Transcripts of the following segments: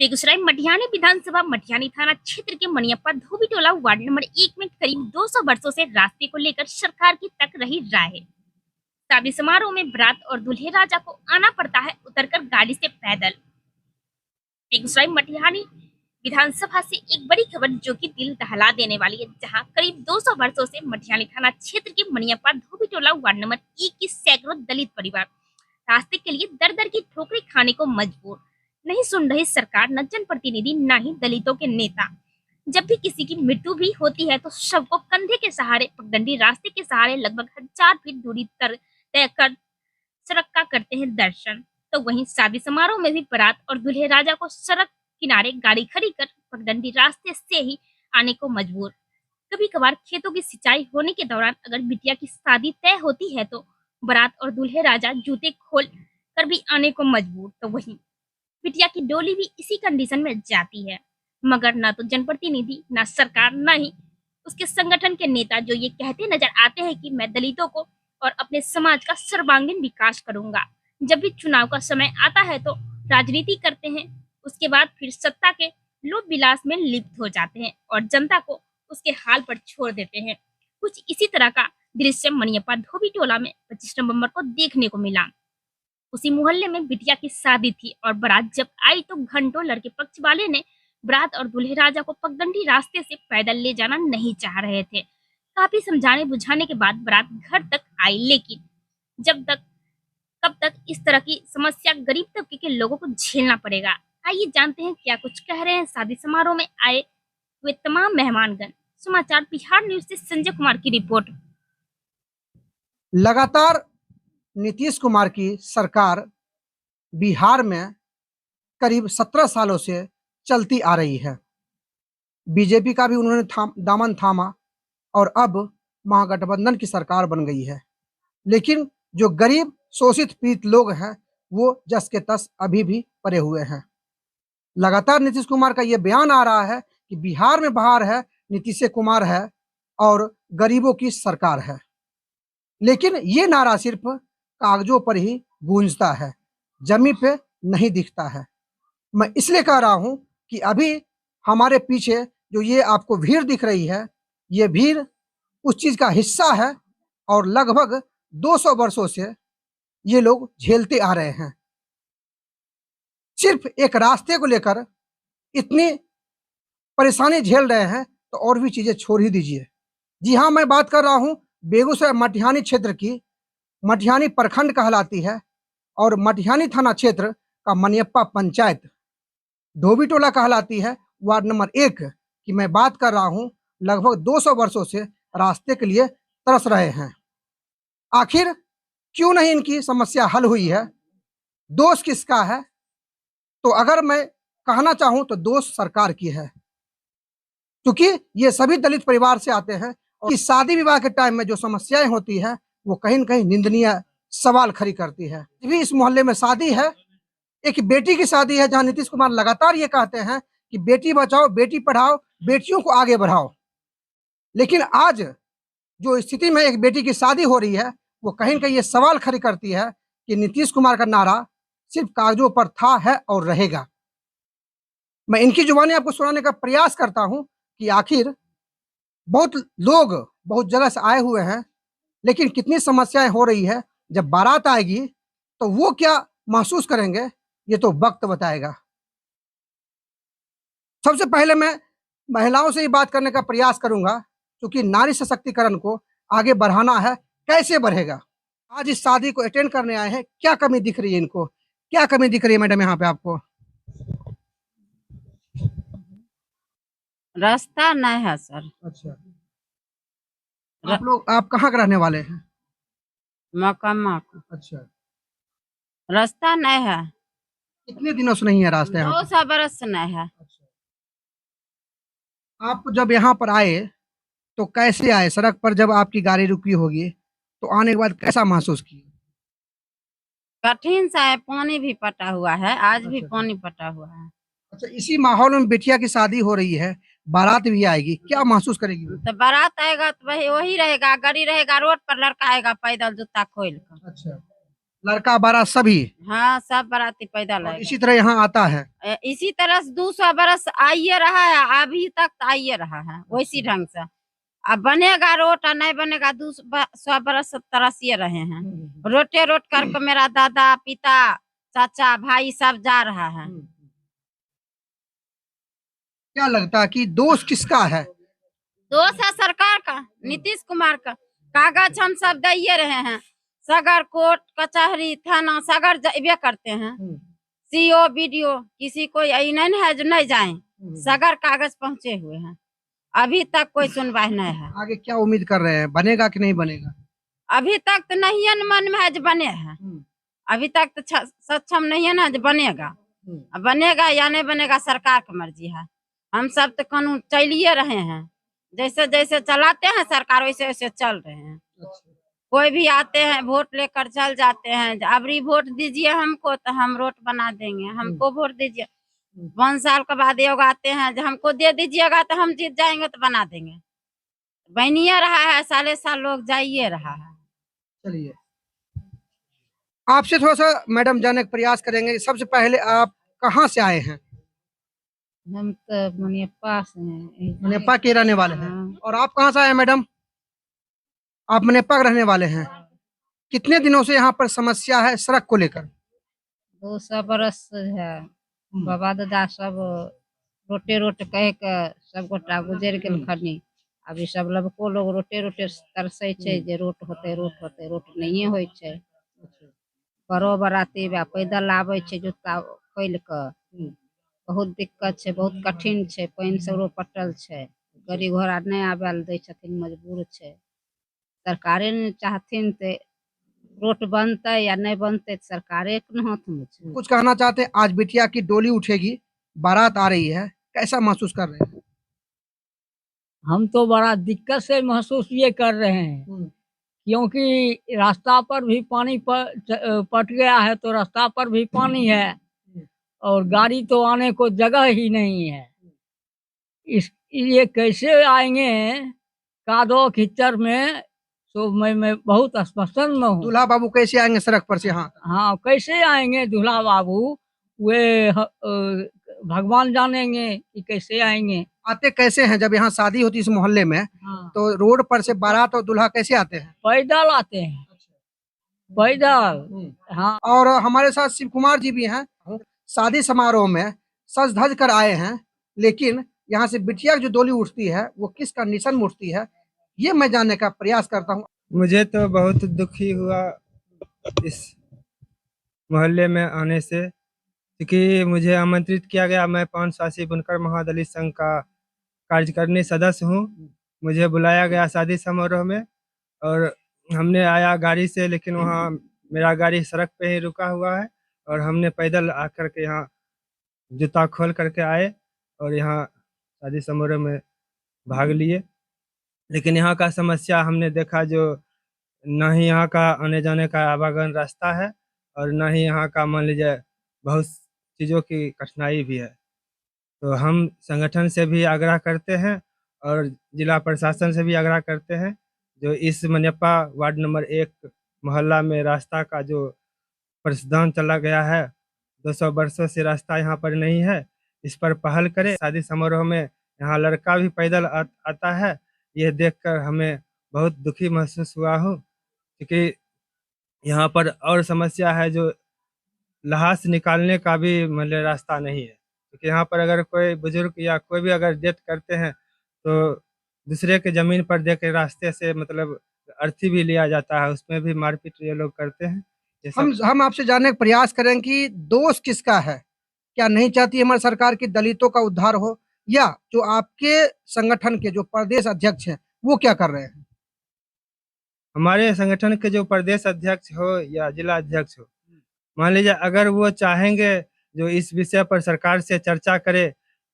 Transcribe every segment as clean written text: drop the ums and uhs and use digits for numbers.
बेगूसराय मटिहानी विधानसभा मटिहानी थाना क्षेत्र के मनियप्पा धोबी टोला वार्ड नंबर 1 में करीब 200 वर्षों से रास्ते को लेकर सरकार की तक रही राय है। शादी समारोह में बारात और दूल्हे राजा को आना पड़ता है उतरकर गाड़ी से पैदल। बेगूसराय मटिहानी विधानसभा से एक बड़ी खबर जो कि दिल दहला देने वाली है, जहां करीब 200 वर्षों से मटिहानी थाना क्षेत्र के मनियप्पा धोबी टोला वार्ड नंबर 1 की सैकड़ों दलित परिवार रास्ते के लिए दर दर की ठोकरें खाने को मजबूर। नहीं सुन रही सरकार, न जनप्रतिनिधि, न ही दलितों के नेता। जब भी किसी की मृत्यु भी होती है तो शव को कंधे के सहारे पगडंडी रास्ते के सहारे लगभग 1000 फीट दूरी तय कर सड़क का करते हैं दर्शन। तो वहीं शादी समारोह में भी बारात और दूल्हे राजा को सड़क किनारे गाड़ी खड़ी कर पगडंडी रास्ते से ही आने को मजबूर। कभी कभार खेतों की सिंचाई होने के दौरान अगर बिटिया की शादी तय होती है तो बारात और दूल्हे राजा जूते खोल कर भी आने को मजबूर। तो वहीं बिटिया की डोली भी इसी कंडीशन में जाती है, मगर न तो जनप्रतिनिधि, न सरकार, न ही उसके संगठन के नेता जो ये कहते नजर आते हैं कि मैं दलितों को और अपने समाज का सर्वांगीण विकास करूंगा। जब भी चुनाव का समय आता है तो राजनीति करते हैं, उसके बाद फिर सत्ता के लोभ विलास में लिप्त हो जाते हैं और जनता को उसके हाल पर छोड़ देते हैं। कुछ इसी तरह का दृश्य मनियप्पा धोबी टोला में 25 नवंबर को देखने को मिला। उसी मोहल्ले में बिटिया की शादी थी और बारात जब आई तो घंटों लड़के पक्ष वाले ने बारात और दूल्हे राजा को पगडंडी रास्ते से पैदल ले जाना नहीं चाह रहे थे। काफी समझाने बुझाने के बाद बारात घर तक आई, लेकिन जब तक कब तक इस तरह की समस्या गरीब तबके के लोगों को झेलना पड़ेगा। आइए जानते हैं क्या कुछ कह रहे हैं शादी समारोह में आए हुए तमाम मेहमानगण। समाचार बिहार न्यूज से संजय कुमार की रिपोर्ट। लगातार नीतीश कुमार की सरकार बिहार में करीब 17 सालों से चलती आ रही है। बीजेपी का भी उन्होंने दामन थामा और अब महागठबंधन की सरकार बन गई है। लेकिन जो गरीब शोषित पीड़ित लोग हैं वो जस के तस अभी भी पड़े हुए हैं। लगातार नीतीश कुमार का ये बयान आ रहा है कि बिहार में बहार है, नीतीश कुमार है और गरीबों की सरकार है। लेकिन ये नारा सिर्फ कागजों पर ही गूंजता है, जमीन पे नहीं दिखता है। मैं इसलिए कह रहा हूं कि अभी हमारे पीछे जो ये आपको भीड़ दिख रही है, ये भीड़ उस चीज का हिस्सा है और लगभग 200 वर्षों से ये लोग झेलते आ रहे हैं। सिर्फ एक रास्ते को लेकर इतनी परेशानी झेल रहे हैं तो और भी चीजें छोड़ ही दीजिए। जी हाँ, मैं बात कर रहा हूं बेगूसराय मटिहानी क्षेत्र की। मटिहानी प्रखंड कहलाती है और मटिहानी थाना क्षेत्र का मनियप्पा पंचायत धोबी टोला कहलाती है, वार्ड नंबर 1 की मैं बात कर रहा हूं। लगभग 200 वर्षों से रास्ते के लिए तरस रहे हैं। आखिर क्यों नहीं इनकी समस्या हल हुई है? दोष किसका है? तो अगर मैं कहना चाहूं तो दोष सरकार की है, क्योंकि ये सभी दलित परिवार से आते हैं और इस शादी विवाह के टाइम में जो समस्याएं होती है वो कहीं न कहीं निंदनीय सवाल खड़ी करती है। भी इस मोहल्ले में शादी है, एक बेटी की शादी है, जहां नीतीश कुमार लगातार ये कहते हैं कि बेटी बचाओ, बेटी पढ़ाओ, बेटियों को आगे बढ़ाओ। लेकिन आज जो स्थिति में एक बेटी की शादी हो रही है वो कहीं न कहीं ये सवाल खड़ी करती है कि नीतीश कुमार का नारा सिर्फ कागजों पर था, है और रहेगा। मैं इनकी जुबानी आपको सुनाने का प्रयास करता हूं कि आखिर बहुत लोग बहुत जगह से आए हुए हैं, लेकिन कितनी समस्याएं हो रही है। जब बारात आएगी तो वो क्या महसूस करेंगे ये तो वक्त बताएगा। सबसे पहले मैं महिलाओं से ही बात करने का प्रयास करूंगा, क्योंकि नारी सशक्तिकरण को आगे बढ़ाना है। कैसे बढ़ेगा? आज इस शादी को अटेंड करने आए हैं, क्या कमी दिख रही है इनको? क्या कमी दिख रही है मैडम यहाँ पे आपको? रास्ता नहीं है सर। अच्छा, आप कहाँ के रहने वाले हैं? मकामा का अच्छा, रास्ता नहीं है, कितने दिनों से नहीं है रास्ता यहाँ 200 बरस से नहीं है। पे? अच्छा, आप जब यहाँ पर आए तो कैसे आए? सड़क पर जब आपकी गाड़ी रुकी होगी तो आने के बाद कैसा महसूस किए? कठिन सा है, पानी भी पटा हुआ है, आज भी अच्छा, पानी पटा हुआ है। अच्छा, इसी माहौल में बिटिया की शादी हो रही है, बारात भी आएगी, क्या महसूस करेगी वो? तो बारात आएगा तो वही वही रहेगा, गाड़ी रहेगा रोड पर, लड़का आएगा पैदल जूता खोल कर। अच्छा, लड़का बारात सभी हाँ, सब बाराती पैदल और है। इसी तरह यहाँ आता है। इसी तरह से 200 बरस आइए रहा है, अभी तक तो आइए रहा है वैसी ढंग से। अब बनेगा रोड और नहीं बनेगा 200 बरस तरसिए रहे हैं। रोटे रोट करके मेरा दादा पिता चाचा भाई सब जा रहा है। क्या लगता है कि दोष किसका है? दोष है सरकार का, नीतीश कुमार का। कागज हम सब दिए रहे हैं, सगर कोर्ट कचहरी थाना सगर जबे करते हैं। सीओ बीडीओ किसी को यही नहीं है जो नहीं जाए, सगर कागज पहुंचे हुए हैं, अभी तक कोई सुनवाई नहीं है। आगे क्या उम्मीद कर रहे हैं, बनेगा कि नहीं बनेगा? अभी तक तो नहीं है न मन में है जो बने हैं, अभी तक तो सक्षम नहीं है ना जो बनेगा। अब बनेगा या नहीं बनेगा सरकार की मर्जी है। हम सब तो कानून चलिए रहे हैं, जैसे जैसे चलाते हैं सरकार वैसे वैसे चल रहे हैं। कोई भी आते हैं वोट लेकर चल जाते हैं, अबरी वोट दीजिए हमको तो हम रोड बना देंगे, हमको वोट दीजिए। 5 साल के बाद ये आते हैं जो हमको दे दीजिएगा तो हम जीत जाएंगे तो बना देंगे। बनिए रहा है, साले साल लोग जाइए रहा है। चलिए आपसे थोड़ा सा मैडम जानने का प्रयास करेंगे। सबसे पहले आप कहाँ से आए हैं? हम तो मनियप्पा से हैं। मनेपा के रहने वाले हैं। और आप कहाँ से आए हैं मैडम? आप मनेपा के रहने वाले हैं। कितने दिनों से यहाँ पर समस्या है सड़क को लेकर? 200 बरस है, बाबा दादा सब रोटे रोट कह के सब गोटा गुजर गेल खनी। अभी सब लबको लोग रोटे रोटे तरसै छै जे रोट होते रोट नहीं होय छै। बड़ो बराती बा पैदल आबै छै जूता खोल के, बहुत दिक्कत छै, बहुत कठिन छै। पानि सगरो पटल छै, गाड़ी घोड़ा नहीं आबै ले दै छथिन, मजबूर छै। सरकारे ने चाहथिन तो रोड बनते या नहीं बनते सरकारे के हाथ में छै। कुछ कहना चाहते हैं? आज बिटिया की डोली उठेगी, बारात आ रही है, कैसा महसूस कर रहे हैं? हम तो बड़ा दिक्कत से महसूस ये कर रहे हैं, क्योंकि रास्ता पर भी पानी पट गया है, तो रास्ता पर भी पानी है और गाड़ी तो आने को जगह ही नहीं है। इस ये कैसे आएंगे कादो कीचड़ में, तो मैं बहुत अस्पष्टन में हूँ। दूल्हा बाबू कैसे आएंगे सड़क पर से? हाँ, कैसे आएंगे दूल्हा बाबू, वे भगवान जानेंगे कि कैसे आएंगे। आते कैसे हैं? जब यहाँ शादी होती है इस मोहल्ले में, हाँ, तो रोड पर से बारात और दूल्हा कैसे आते हैं? पैदल आते हैं, पैदल। हाँ, और हमारे साथ शिव कुमार जी भी हैं। शादी समारोह में सज धज कर आए हैं, लेकिन यहाँ से बिटिया की जो डोली उठती है वो किस कंडीशन में उठती है, ये मैं जानने का प्रयास करता हूँ। मुझे तो बहुत दुखी हुआ इस मोहल्ले में आने से, क्योंकि मुझे आमंत्रित किया गया। मैं 5 बुनकर महादलित संघ का कार्यकारिणी सदस्य हूँ। मुझे बुलाया गया शादी समारोह में और हमने आया गाड़ी से, लेकिन वहाँ मेरा गाड़ी सड़क पे ही रुका हुआ है और हमने पैदल आकर के यहाँ जूता खोल करके आए और यहाँ शादी समारोह में भाग लिए। लेकिन यहाँ का समस्या हमने देखा, जो ना ही यहाँ का आने जाने का आवागमन रास्ता है और ना ही यहाँ का मान लीजिए बहुत चीज़ों की कठिनाई भी है। तो हम संगठन से भी आग्रह करते हैं और जिला प्रशासन से भी आग्रह करते हैं, जो इस मनियप्पा वार्ड नंबर 1 मोहल्ला में रास्ता का जो प्रस्ताव चला गया है, 200 वर्षों से रास्ता यहाँ पर नहीं है, इस पर पहल करें। शादी समारोह में यहाँ लड़का भी पैदल आता है, यह देखकर हमें बहुत दुखी महसूस हुआ हूँ, क्योंकि यहाँ पर और समस्या है, जो लहास निकालने का भी मतलब रास्ता नहीं है। क्योंकि यहाँ पर अगर कोई बुजुर्ग या कोई भी अगर डेथ करते हैं तो दूसरे के ज़मीन पर दे के रास्ते से मतलब अर्थी भी लिया जाता है, उसमें भी मारपीट ये लोग करते हैं। ये सब हम आपसे जानने का प्रयास करें कि दोष किसका है? क्या नहीं चाहती हमारी सरकार की दलितों का उद्धार हो, या जो आपके संगठन के जो प्रदेश अध्यक्ष हैं वो क्या कर रहे हैं? हमारे संगठन के जो प्रदेश अध्यक्ष हो या जिला अध्यक्ष हो, मान लीजिए अगर वो चाहेंगे जो इस विषय पर सरकार से चर्चा करे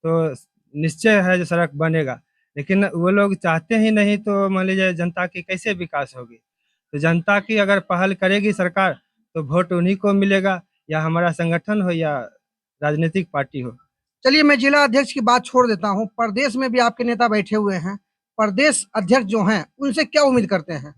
तो निश्चय है जो सड़क बनेगा, लेकिन वो लोग चाहते ही नहीं, तो मान लीजिए जनता की कैसे विकास होगी? तो जनता की अगर पहल करेगी सरकार तो वोट उन्हीं को मिलेगा, या हमारा संगठन हो या राजनीतिक पार्टी हो। चलिए मैं जिला अध्यक्ष की बात छोड़ देता हूँ, प्रदेश में भी आपके नेता बैठे हुए हैं, प्रदेश अध्यक्ष जो हैं उनसे क्या उम्मीद करते हैं?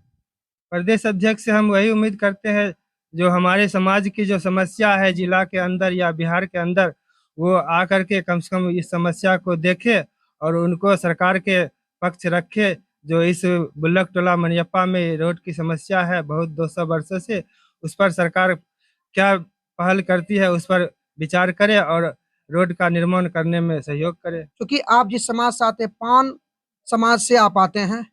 प्रदेश अध्यक्ष से हम वही उम्मीद करते हैं जो हमारे समाज की जो समस्या है जिला के अंदर या बिहार के अंदर, वो आकर के कम से कम इस समस्या को देखे और उनको सरकार के पक्ष रखे। जो इस बुल्लक टोला मनियप्पा में रोड की समस्या है बहुत 200 वर्षों से, उस पर सरकार क्या पहल करती है उस पर विचार करे और रोड का निर्माण करने में सहयोग करे। क्योंकि आप जिस समाज से आते, पान समाज से आप आते हैं,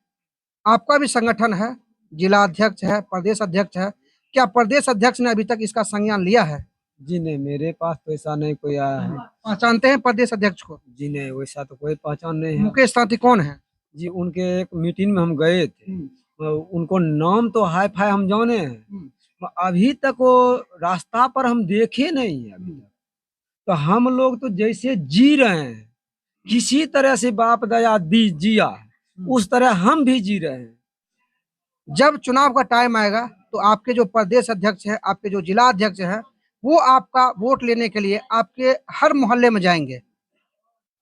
आपका भी संगठन है, जिला अध्यक्ष है, प्रदेश अध्यक्ष है, क्या प्रदेश अध्यक्ष ने अभी तक इसका संज्ञान लिया है? जी नहीं, मेरे पास तो ऐसा नहीं कोई आया है। पहचानते हैं प्रदेश अध्यक्ष को? जी नहीं, वैसा तो कोई पहचान नहीं है। मुकेश तांती कौन है? जी उनके एक मीटिंग में हम गए थे, उनको नाम तो हाई फाई हम जाने हैं, अभी तक वो रास्ता पर हम देखे नहीं है अभी तक। तो हम लोग तो जैसे जी रहे हैं, किसी तरह से बाप दया दी जिया उस तरह हम भी जी रहे हैं। जब चुनाव का टाइम आएगा तो आपके जो प्रदेश अध्यक्ष हैं, आपके जो जिला अध्यक्ष हैं, वो आपका वोट लेने के लिए आपके हर मोहल्ले में जाएंगे।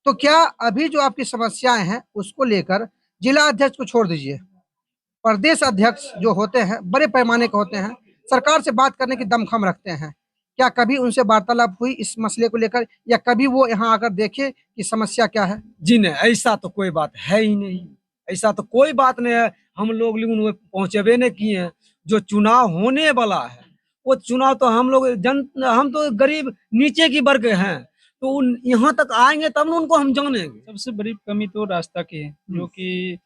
तो क्या अभी जो आपकी समस्याएं हैं उसको लेकर जिला अध्यक्ष को छोड़ दीजिए, प्रदेश अध्यक्ष जो होते हैं बड़े पैमाने के होते हैं, सरकार से बात करने की दमखम रखते हैं, क्या कभी उनसे वार्तालाप हुई इस मसले को लेकर, या कभी वो यहाँ आकर देखे कि समस्या क्या है? जी नहीं, ऐसा तो कोई बात है ही नहीं, ऐसा तो कोई बात नहीं है। हम लोग लेकिन पहुंचबे नहीं किए हैं। जो चुनाव होने वाला है वो चुनाव तो हम लोग हम तो गरीब नीचे की वर्ग हैं, तो यहाँ तक आएंगे तब उनको हम जानेंगे। सबसे बड़ी कमी तो रास्ता की है, जो कि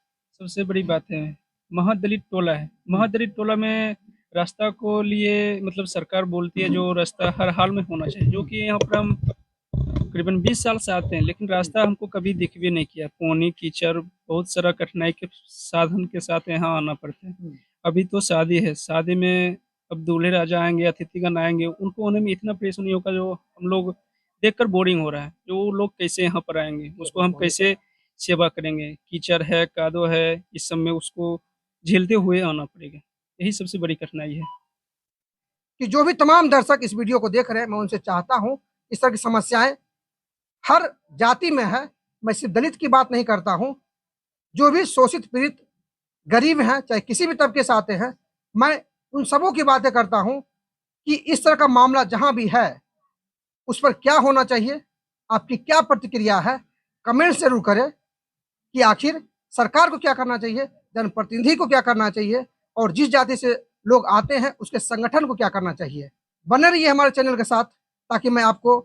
सबसे बड़ी बात है। महादलित टोला है, महादलित टोला में रास्ता को लिए मतलब सरकार बोलती है जो रास्ता हर हाल में होना चाहिए, जो कि यहाँ पर हम करीबन 20 साल से आते हैं, लेकिन रास्ता हमको कभी दिख भी नहीं किया। पानी कीचड़ बहुत सारा कठिनाई के साधन के साथ यहाँ आना पड़ता है। अभी तो शादी है, शादी में अब दूल्हे राजा आएंगे, अतिथिगण आएंगे, उनको होने में इतना परेशानी होगा जो हम लोग देखकर बोरिंग हो रहा है। जो लोग कैसे यहाँ पर आएंगे, उसको हम कैसे सेवा करेंगे? कीचड़ है, कादो है, इस सब में उसको झेलते हुए आना पड़ेगा। यही सबसे बड़ी कठिनाई है। कि जो भी तमाम दर्शक इस वीडियो को देख रहे हैं, मैं उनसे चाहता हूं इस तरह की समस्याएं हर जाति में है, मैं सिर्फ दलित की बात नहीं करता हूं, जो भी शोषित पीड़ित गरीब हैं, चाहे किसी भी तबके से आते हैं, मैं उन सबों की बातें करता हूं कि इस तरह का मामला जहां भी है उस पर क्या होना चाहिए। आपकी क्या प्रतिक्रिया है, कमेंट जरूर करें कि आखिर सरकार को क्या करना चाहिए, जनप्रतिनिधि को क्या करना चाहिए, और जिस जाति से लोग आते हैं उसके संगठन को क्या करना चाहिए। बने रहिए हमारे चैनल के साथ ताकि मैं आपको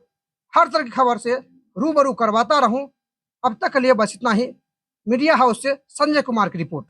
हर तरह की खबर से रूबरू करवाता रहूं। अब तक के लिए बस इतना ही। मीडिया हाउस से संजय कुमार की रिपोर्ट।